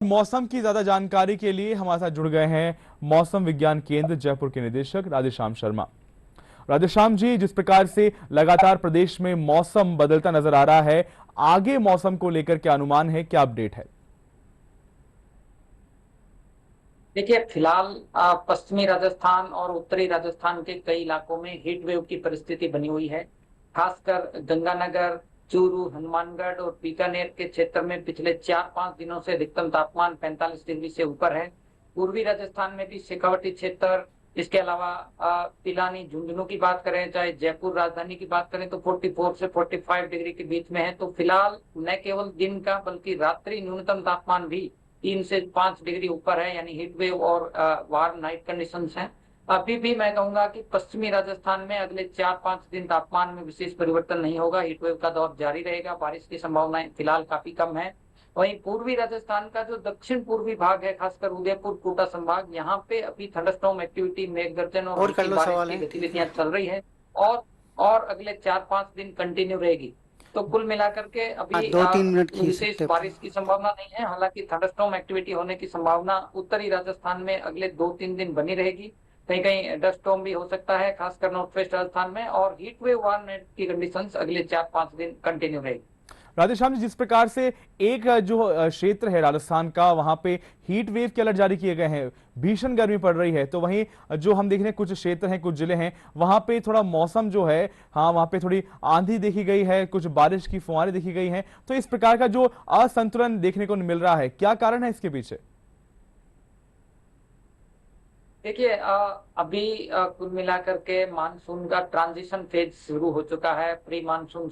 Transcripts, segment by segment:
मौसम की ज्यादा जानकारी के लिए हमारे साथ जुड़ गए हैं मौसम विज्ञान केंद्र जयपुर के निदेशक राधेश्याम शर्मा। राधेश्याम जी, जिस प्रकार से लगातार प्रदेश में मौसम बदलता नजर आ रहा है, आगे मौसम को लेकर क्या अनुमान है, क्या अपडेट है? देखिए फिलहाल पश्चिमी राजस्थान और उत्तरी राजस्थान के कई इलाकों में हीट वेव की परिस्थिति बनी हुई है। खासकर गंगानगर, चूरू, हनुमानगढ़ और बीकानेर के क्षेत्र में पिछले 4-5 दिनों से अधिकतम तापमान 45 डिग्री से ऊपर है। पूर्वी राजस्थान में भी शेखावटी क्षेत्र, इसके अलावा पिलानी, झुंझुनू की बात करें, चाहे जयपुर राजधानी की बात करें तो 44 से 45 डिग्री के बीच में है। तो फिलहाल न केवल दिन का बल्कि रात्रि न्यूनतम तापमान भी 3 से 5 डिग्री ऊपर है, यानी हीट वेव और वार्म नाइट कंडीशंस हैं। अभी भी मैं कहूंगा कि पश्चिमी राजस्थान में अगले 4-5 दिन तापमान में विशेष परिवर्तन नहीं होगा। हीट वेव का दौर जारी रहेगा। बारिश की संभावनाएं फिलहाल काफी कम है। वहीं पूर्वी राजस्थान का जो दक्षिण पूर्वी भाग है, खासकर उदयपुर कोटा संभाग, यहाँ पे अभी थंडरस्टॉर्म एक्टिविटी, मेघ गर्जन और और कर हल्की लो बारिश सवाल की है। गतिविधियां चल रही है। और और अगले 4-5 दिन कंटिन्यू रहेगी। तो कुल मिलाकर के हाँ, अभी 2-3 मिनट खींच विशेष सकते हैं। बारिश की संभावना नहीं है। हालांकि थंडरस्टॉर्म एक्टिविटी होने की संभावना उत्तरी राजस्थान में अगले 2-3 दिन बनी रहेगी। कहीं कहीं डस्ट स्टॉर्म भी हो सकता है, खासकर नॉर्थ वेस्ट राजस्थान में। और हीट वेव वार्म की कंडीशंस अगले 4-5 दिन कंटिन्यू रहेगी। राधेश्याम जी, जिस प्रकार से एक जो क्षेत्र है राजस्थान का, वहां पे हीट वेव के अलर्ट जारी किए गए हैं, भीषण गर्मी पड़ रही है, तो वहीं जो हम देख रहे हैं कुछ क्षेत्र हैं, कुछ जिले हैं, वहां पे थोड़ा मौसम जो है, हाँ, वहां पे थोड़ी आंधी देखी गई है, कुछ बारिश की फुहारें देखी गई हैं। तो इस प्रकार का जो असंतुलन देखने को मिल रहा है, क्या कारण है इसके पीछे? देखिए अभी कुल मिलाकर के मानसून का ट्रांजिशन फेज शुरू हो चुका है। प्री मानसून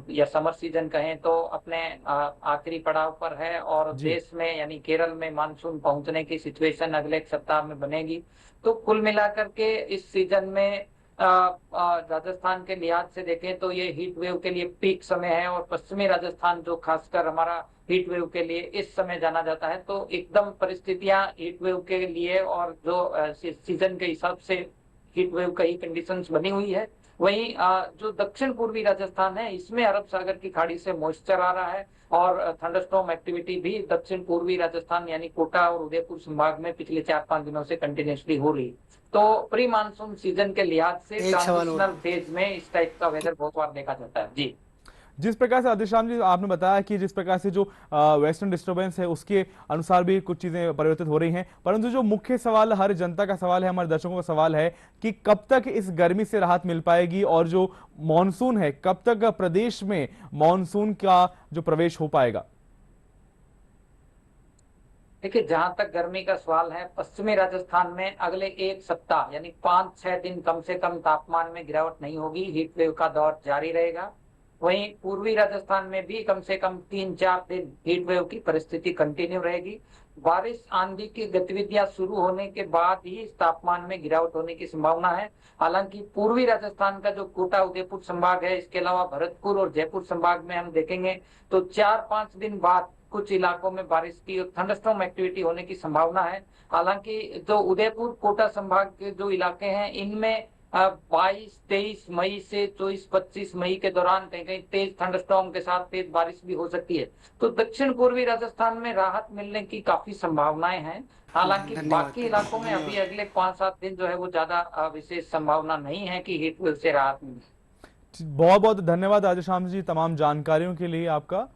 या समर सीजन कहें तो अपने आखिरी पड़ाव पर है। और जी। देश में यानी केरल में मानसून पहुंचने की सिचुएशन अगले एक सप्ताह में बनेगी। तो कुल मिलाकर के इस सीजन में राजस्थान के लिहाज से देखें तो ये हीट वेव के लिए पीक समय है। और पश्चिमी राजस्थान जो खासकर हमारा हीट वेव के लिए इस समय जाना जाता है, तो एकदम परिस्थितियां हीट वेव के लिए और जो सीजन के हिसाब से हीट वेव का ही कंडीशंस बनी हुई है। वहीं जो दक्षिण पूर्वी राजस्थान है, इसमें अरब सागर की खाड़ी से मॉइस्चर आ रहा है। और थंडरस्टॉर्म एक्टिविटी भी दक्षिण पूर्वी राजस्थान यानी कोटा और उदयपुर संभाग में पिछले 4-5 दिनों से कंटिन्यूसली हो रही है। तो प्री मानसून सीजन के लिहाज से एक सवाल और। ट्रांजिशनल फेज में इस टाइप का वेदर बहुत बार देखा जाता है। जी। जिस प्रकार से राधेश्याम जी आपने बताया कि जिस प्रकार से जो वेस्टर्न डिस्टर्बेंस है, उसके अनुसार भी कुछ चीजें परिवर्तित हो रही हैं, परंतु जो मुख्य सवाल हर जनता का सवाल है, हमारे दर्शकों का सवाल है कि कब तक इस गर्मी से राहत मिल पाएगी, और जो मॉनसून है, कब तक प्रदेश में मॉनसून का जो प्रवेश हो पाएगा? देखिए जहां तक गर्मी का सवाल है, पश्चिमी राजस्थान में अगले एक सप्ताह यानी 5-6 दिन कम से कम तापमान में गिरावट नहीं होगी। हीट वेव का दौर जारी रहेगा। वहीं पूर्वी राजस्थान में भी कम से कम 3-4 दिन हीट वेव की परिस्थिति कंटिन्यू रहेगी। बारिश आंधी की गतिविधियां शुरू होने के बाद ही इस तापमान में गिरावट होने की संभावना है। हालांकि पूर्वी राजस्थान का जो कोटा उदयपुर संभाग है, इसके अलावा भरतपुर और जयपुर संभाग में हम देखेंगे तो 4-5 दिन बाद कुछ इलाकों में बारिश की और थंडरस्टॉर्म एक्टिविटी होने की संभावना है। हालांकि जो उदयपुर कोटा संभाग के जो इलाके हैं, इनमें 22-23 मई से 24-25 मई के दौरान कहीं कहीं तेज थंडरस्टॉर्म के साथ तेज बारिश भी हो सकती है। तो दक्षिण पूर्वी राजस्थान में राहत मिलने की काफी संभावनाएं हैं। हालांकि धन्यवाद। बाकी इलाकों में अभी धन्यवाद। अगले 5-7 दिन जो है वो ज्यादा विशेष संभावना नहीं है कि हीट वेव से राहत मिले। बहुत बहुत धन्यवाद राधेश्याम जी, तमाम जानकारियों के लिए आपका।